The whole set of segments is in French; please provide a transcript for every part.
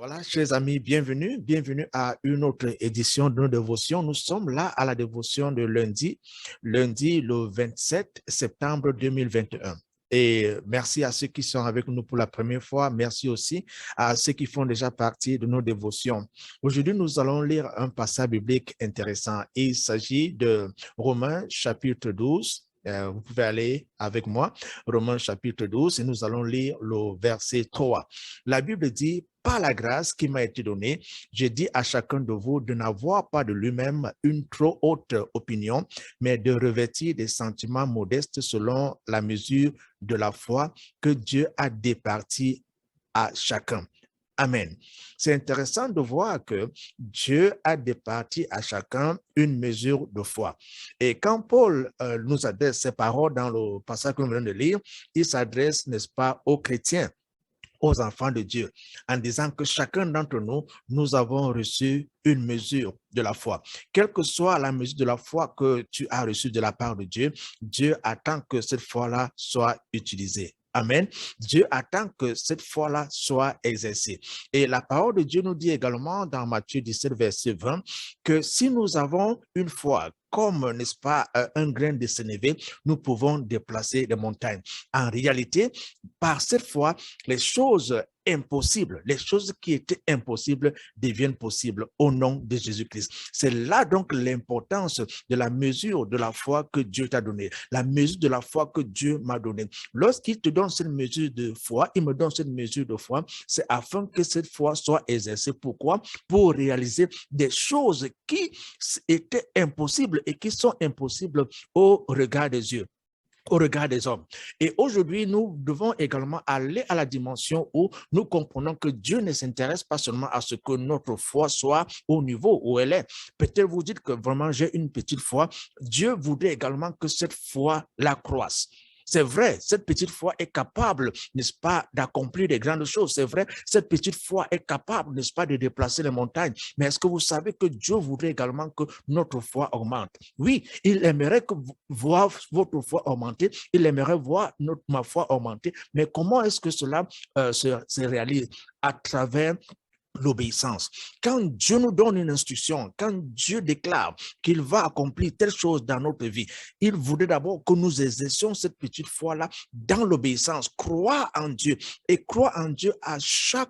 Voilà, chers amis, bienvenue à une autre édition de nos dévotions. Nous sommes là à la dévotion de lundi le 27 septembre 2021. Et merci à ceux qui sont avec nous pour la première fois. Merci aussi à ceux qui font déjà partie de nos dévotions. Aujourd'hui, nous allons lire un passage biblique intéressant. Il s'agit de Romains chapitre 12. Vous pouvez aller avec moi, Romains chapitre 12, et nous allons lire le verset 3. La Bible dit, par la grâce qui m'a été donnée, je dis à chacun de vous de n'avoir pas de lui-même une trop haute opinion, mais de revêtir des sentiments modestes selon la mesure de la foi que Dieu a départie à chacun. Amen. C'est intéressant de voir que Dieu a départi à chacun une mesure de foi. Et quand Paul nous adresse ces paroles dans le passage que nous venons de lire, il s'adresse, n'est-ce pas, aux chrétiens, aux enfants de Dieu, en disant que chacun d'entre nous, nous avons reçu une mesure de la foi. Quelle que soit la mesure de la foi que tu as reçue de la part de Dieu, Dieu attend que cette foi-là soit utilisée. Amen. Dieu attend que cette foi-là soit exercée. Et la parole de Dieu nous dit également dans Matthieu 17, verset 20, que si nous avons une foi comme, n'est-ce pas, un grain de sénévé, nous pouvons déplacer des montagnes. En réalité, par cette foi, les choses impossibles, les choses qui étaient impossibles deviennent possibles au nom de Jésus-Christ. C'est là donc l'importance de la mesure de la foi que Dieu t'a donnée, la mesure de la foi que Dieu m'a donnée. Lorsqu'il te donne cette mesure de foi, il me donne cette mesure de foi, c'est afin que cette foi soit exercée. Pourquoi? Pour réaliser des choses qui étaient impossibles et qui sont impossibles au regard des yeux, au regard des hommes. Et aujourd'hui, nous devons également aller à la dimension où nous comprenons que Dieu ne s'intéresse pas seulement à ce que notre foi soit au niveau où elle est. Peut-être vous dites que vraiment j'ai une petite foi. Dieu voudrait également que cette foi la croisse. C'est vrai, cette petite foi est capable, n'est-ce pas, d'accomplir des grandes choses. C'est vrai, cette petite foi est capable, n'est-ce pas, de déplacer les montagnes. Mais est-ce que vous savez que Dieu voudrait également que notre foi augmente? Oui, il aimerait que voir votre foi augmenter. Il aimerait voir ma foi augmenter. Mais comment est-ce que cela se réalise? À travers l'obéissance. Quand Dieu nous donne une instruction, quand Dieu déclare qu'il va accomplir telle chose dans notre vie, il voudrait d'abord que nous exercions cette petite foi-là dans l'obéissance, croire en Dieu et croire en Dieu à chaque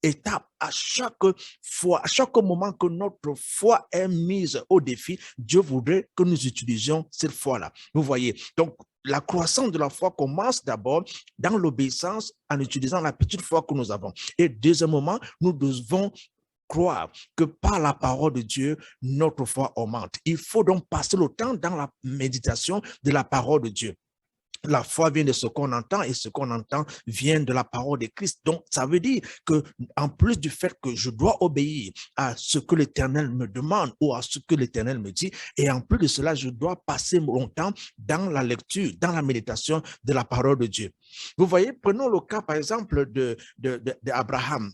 étape, à chaque fois, à chaque moment que notre foi est mise au défi, Dieu voudrait que nous utilisions cette foi-là. Vous voyez, donc la croissance de la foi commence d'abord dans l'obéissance en utilisant la petite foi que nous avons. Et deuxièmement, nous devons croire que par la parole de Dieu, notre foi augmente. Il faut donc passer le temps dans la méditation de la parole de Dieu. La foi vient de ce qu'on entend et ce qu'on entend vient de la parole de Christ. Donc, ça veut dire que, en plus du fait que je dois obéir à ce que l'Éternel me demande ou à ce que l'Éternel me dit, et en plus de cela, je dois passer mon temps dans la lecture, dans la méditation de la parole de Dieu. Vous voyez, prenons le cas, par exemple, d'Abraham.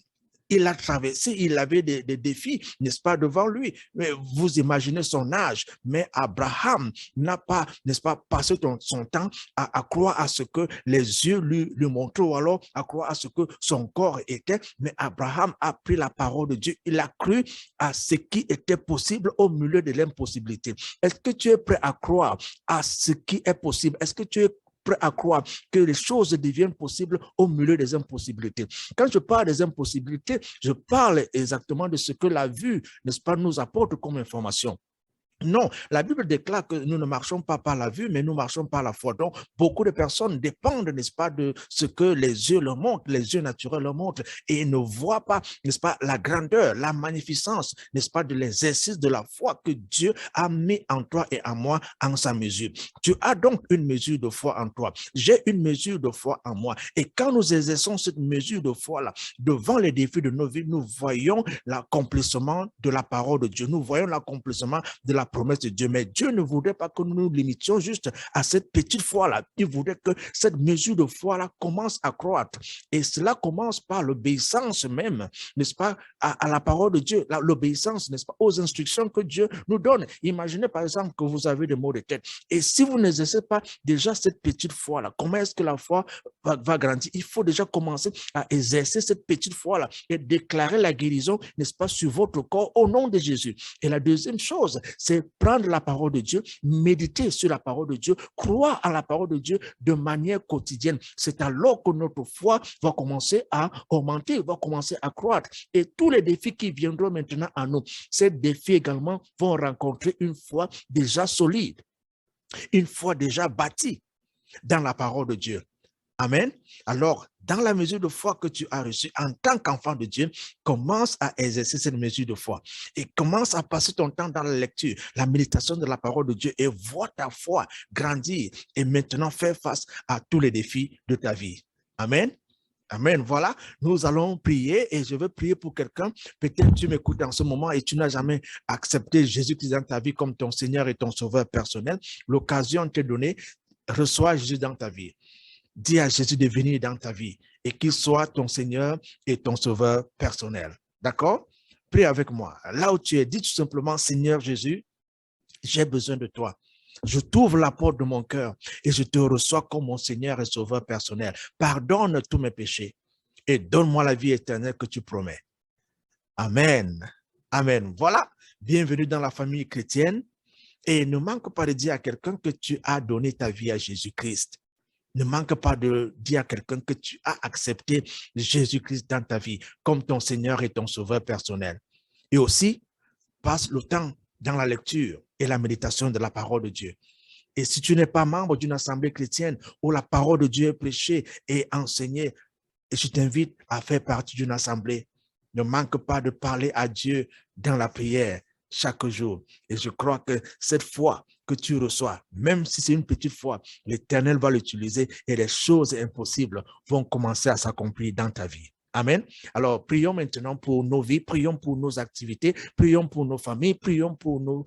Il a traversé, il avait des défis, n'est-ce pas, devant lui. Mais vous imaginez son âge, mais Abraham n'a pas, n'est-ce pas, passé son temps à croire à ce que les yeux lui montraient, ou alors à croire à ce que son corps était. Mais Abraham a pris la parole de Dieu. Il a cru à ce qui était possible au milieu de l'impossibilité. Est-ce que tu es prêt à croire à ce qui est possible? Est-ce que tu es prêt à croire que les choses deviennent possibles au milieu des impossibilités? Quand je parle des impossibilités, je parle exactement de ce que la vue, n'est-ce pas, nous apporte comme information. Non, la Bible déclare que nous ne marchons pas par la vue, mais nous marchons par la foi. Donc, beaucoup de personnes dépendent, n'est-ce pas, de ce que les yeux leur montrent, les yeux naturels leur montrent, et ils ne voient pas, n'est-ce pas, la grandeur, la magnificence, n'est-ce pas, de l'exercice de la foi que Dieu a mis en toi et en moi en sa mesure. Tu as donc une mesure de foi en toi. J'ai une mesure de foi en moi. Et quand nous exerçons cette mesure de foi-là, devant les défis de nos vies, nous voyons l'accomplissement de la parole de Dieu. Nous voyons l'accomplissement de la promesse de Dieu. Mais Dieu ne voudrait pas que nous nous limitions juste à cette petite foi-là. Il voudrait que cette mesure de foi-là commence à croître. Et cela commence par l'obéissance même, n'est-ce pas, à la parole de Dieu, l'obéissance, n'est-ce pas, aux instructions que Dieu nous donne. Imaginez par exemple que vous avez des maux de tête. Et si vous n'exercez pas déjà cette petite foi-là, comment est-ce que la foi va grandir? Il faut déjà commencer à exercer cette petite foi-là et déclarer la guérison, n'est-ce pas, sur votre corps au nom de Jésus. Et la deuxième chose, c'est prendre la parole de Dieu, méditer sur la parole de Dieu, croire à la parole de Dieu de manière quotidienne. C'est alors que notre foi va commencer à augmenter, va commencer à croître. Et tous les défis qui viendront maintenant à nous, ces défis également vont rencontrer une foi déjà solide, une foi déjà bâtie dans la parole de Dieu. Amen. Alors, dans la mesure de foi que tu as reçue en tant qu'enfant de Dieu, commence à exercer cette mesure de foi et commence à passer ton temps dans la lecture, la méditation de la parole de Dieu et vois ta foi grandir et maintenant faire face à tous les défis de ta vie. Amen. Amen. Voilà, nous allons prier et je veux prier pour quelqu'un. Peut-être tu m'écoutes en ce moment et tu n'as jamais accepté Jésus-Christ dans ta vie comme ton Seigneur et ton Sauveur personnel. L'occasion t'est donnée. Reçois Jésus dans ta vie. Dis à Jésus de venir dans ta vie et qu'il soit ton Seigneur et ton Sauveur personnel. D'accord? Prie avec moi. Là où tu es, dis tout simplement, Seigneur Jésus, j'ai besoin de toi. Je t'ouvre la porte de mon cœur et je te reçois comme mon Seigneur et Sauveur personnel. Pardonne tous mes péchés et donne-moi la vie éternelle que tu promets. Amen. Amen. Voilà. Bienvenue dans la famille chrétienne. Et ne manque pas de dire à quelqu'un que tu as donné ta vie à Jésus-Christ. Ne manque pas de dire à quelqu'un que tu as accepté Jésus-Christ dans ta vie comme ton Seigneur et ton Sauveur personnel. Et aussi, passe le temps dans la lecture et la méditation de la parole de Dieu. Et si tu n'es pas membre d'une assemblée chrétienne où la parole de Dieu est prêchée et enseignée, et je t'invite à faire partie d'une assemblée, ne manque pas de parler à Dieu dans la prière chaque jour. Et je crois que cette foi que tu reçois, même si c'est une petite foi, l'Éternel va l'utiliser et les choses impossibles vont commencer à s'accomplir dans ta vie. Amen. Alors, prions maintenant pour nos vies, prions pour nos activités, prions pour nos familles, prions pour nos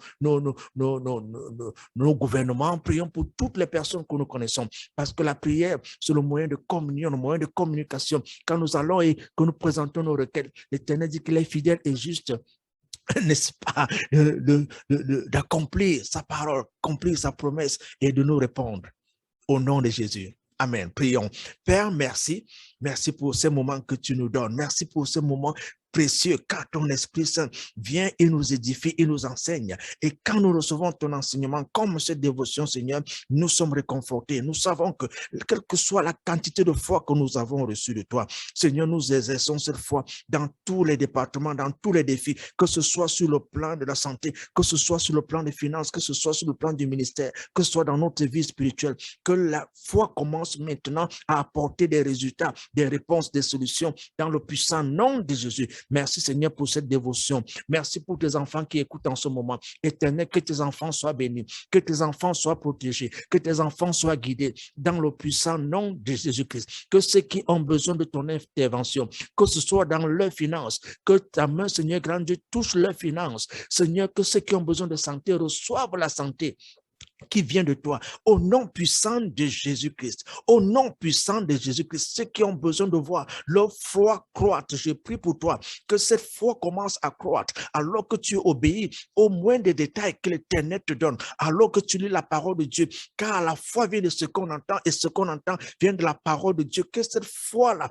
gouvernements, prions pour toutes les personnes que nous connaissons. Parce que la prière, c'est le moyen de communion, le moyen de communication. Quand nous allons et que nous présentons nos requêtes, l'Éternel dit qu'il est fidèle et juste, n'est-ce pas, d'accomplir sa parole, accomplir sa promesse et de nous répondre. Au nom de Jésus. Amen. Prions. Père, merci. Merci pour ces moments que tu nous donnes. Merci pour ces moments précieux, car ton Esprit Saint vient et nous édifie, et nous enseigne. Et quand nous recevons ton enseignement, comme cette dévotion, Seigneur, nous sommes réconfortés. Nous savons que, quelle que soit la quantité de foi que nous avons reçue de toi, Seigneur, nous exerçons cette foi dans tous les départements, dans tous les défis, que ce soit sur le plan de la santé, que ce soit sur le plan des finances, que ce soit sur le plan du ministère, que ce soit dans notre vie spirituelle, que la foi commence maintenant à apporter des résultats, des réponses, des solutions dans le puissant nom de Jésus. Merci Seigneur pour cette dévotion. Merci pour tes enfants qui écoutent en ce moment. Éternel, que tes enfants soient bénis, que tes enfants soient protégés, que tes enfants soient guidés dans le puissant nom de Jésus-Christ. Que ceux qui ont besoin de ton intervention, que ce soit dans leurs finances, que ta main, Seigneur, grand Dieu, touche leurs finances. Seigneur, que ceux qui ont besoin de santé reçoivent la santé qui vient de toi, au nom puissant de Jésus-Christ, au nom puissant de Jésus-Christ, ceux qui ont besoin de voir leur foi croître, je prie pour toi, que cette foi commence à croître, alors que tu obéis au moins des détails que l'Éternel te donne, alors que tu lis la parole de Dieu, car la foi vient de ce qu'on entend, et ce qu'on entend vient de la parole de Dieu, que cette foi-là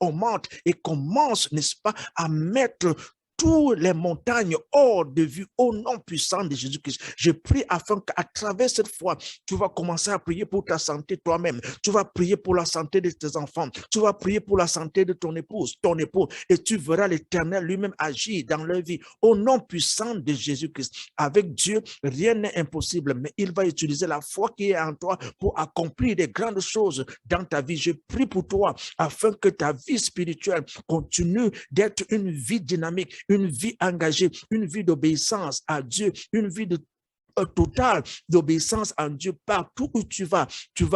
augmente et commence, n'est-ce pas, à mettre toutes les montagnes hors de vue au nom puissant de Jésus-Christ. Je prie afin qu'à travers cette foi, tu vas commencer à prier pour ta santé toi-même. Tu vas prier pour la santé de tes enfants. Tu vas prier pour la santé de ton épouse, ton époux. Et tu verras l'Éternel lui-même agir dans leur vie au nom puissant de Jésus-Christ. Avec Dieu, rien n'est impossible, mais il va utiliser la foi qui est en toi pour accomplir des grandes choses dans ta vie. Je prie pour toi afin que ta vie spirituelle continue d'être une vie dynamique, une vie engagée, une vie d'obéissance à Dieu, une vie de totale d'obéissance en Dieu. Partout où tu vas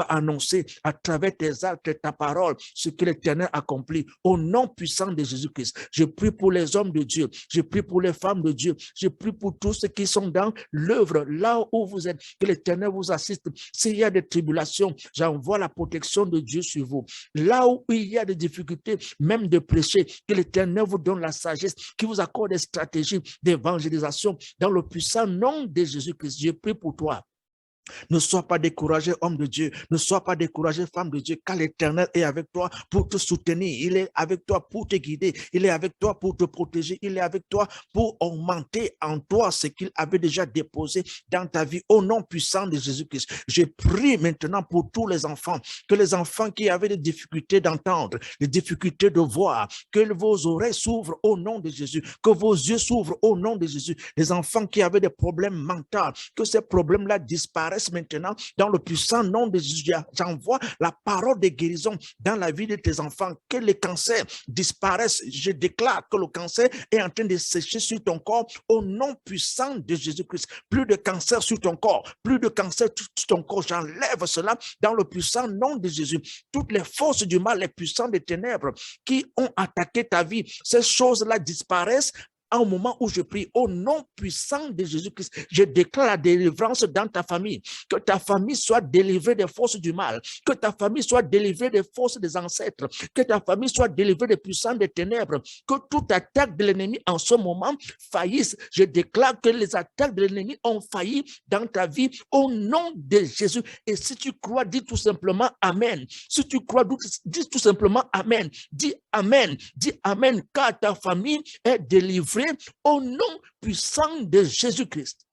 annoncer à travers tes actes et ta parole ce que l'Éternel accomplit. Au nom puissant de Jésus-Christ, je prie pour les hommes de Dieu, je prie pour les femmes de Dieu, je prie pour tous ceux qui sont dans l'œuvre, là où vous êtes, que l'Éternel vous assiste. S'il y a des tribulations, j'envoie la protection de Dieu sur vous. Là où il y a des difficultés, même de prêcher, que l'Éternel vous donne la sagesse, qui vous accorde des stratégies d'évangélisation dans le puissant nom de Jésus-Christ. Je prie pour toi. Ne sois pas découragé, homme de Dieu. Ne sois pas découragé, femme de Dieu, car l'Éternel est avec toi pour te soutenir. Il est avec toi pour te guider. Il est avec toi pour te protéger. Il est avec toi pour augmenter en toi ce qu'il avait déjà déposé dans ta vie. Au nom puissant de Jésus-Christ, je prie maintenant pour tous les enfants, que les enfants qui avaient des difficultés d'entendre, des difficultés de voir, que vos oreilles s'ouvrent au nom de Jésus, que vos yeux s'ouvrent au nom de Jésus. Les enfants qui avaient des problèmes mentaux, que ces problèmes-là disparaissent maintenant dans le puissant nom de Jésus. J'envoie la parole de guérison dans la vie de tes enfants, que les cancers disparaissent. Je déclare que le cancer est en train de sécher sur ton corps au nom puissant de Jésus-Christ. Plus de cancer sur ton corps, plus de cancer sur ton corps. J'enlève cela dans le puissant nom de Jésus. Toutes les forces du mal, les puissants des ténèbres qui ont attaqué ta vie, ces choses-là disparaissent. Au moment où je prie, au nom puissant de Jésus-Christ, je déclare la délivrance dans ta famille. Que ta famille soit délivrée des forces du mal. Que ta famille soit délivrée des forces des ancêtres. Que ta famille soit délivrée des puissants des ténèbres. Que toute attaque de l'ennemi en ce moment faillisse. Je déclare que les attaques de l'ennemi ont failli dans ta vie au nom de Jésus. Et si tu crois, dis tout simplement Amen. Si tu crois, dis tout simplement Amen. Dis Amen. Dis Amen, car ta famille est délivrée au nom puissant de Jésus-Christ.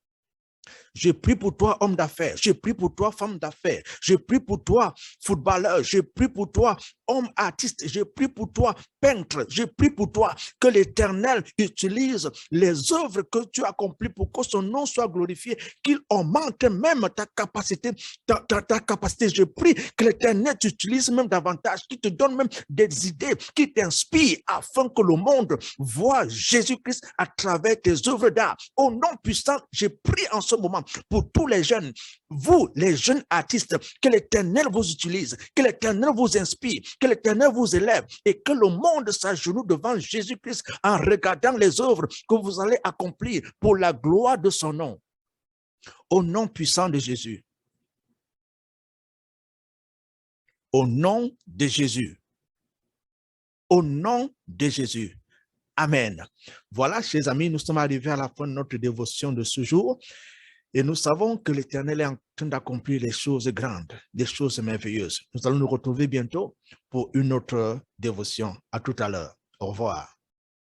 Je prie pour toi, homme d'affaires. Je prie pour toi, femme d'affaires. Je prie pour toi, footballeur. Je prie pour toi, homme artiste. Je prie pour toi, peintre. Je prie pour toi que l'Éternel utilise les œuvres que tu accomplis pour que son nom soit glorifié, qu'il augmente même ta capacité, ta capacité. Je prie que l'Éternel t'utilise même davantage, qu'il te donne même des idées, qui t'inspire afin que le monde voit Jésus-Christ à travers tes œuvres d'art. Au nom puissant, je prie en ce moment pour tous les jeunes, vous, les jeunes artistes, que l'Éternel vous utilise, que l'Éternel vous inspire, que l'Éternel vous élève et que le monde s'agenouille devant Jésus-Christ en regardant les œuvres que vous allez accomplir pour la gloire de son nom. Au nom puissant de Jésus. Au nom de Jésus. Au nom de Jésus. Amen. Voilà, chers amis, nous sommes arrivés à la fin de notre dévotion de ce jour. Et nous savons que l'Éternel est en train d'accomplir les choses grandes, des choses merveilleuses. Nous allons nous retrouver bientôt pour une autre dévotion. À tout à l'heure. Au revoir.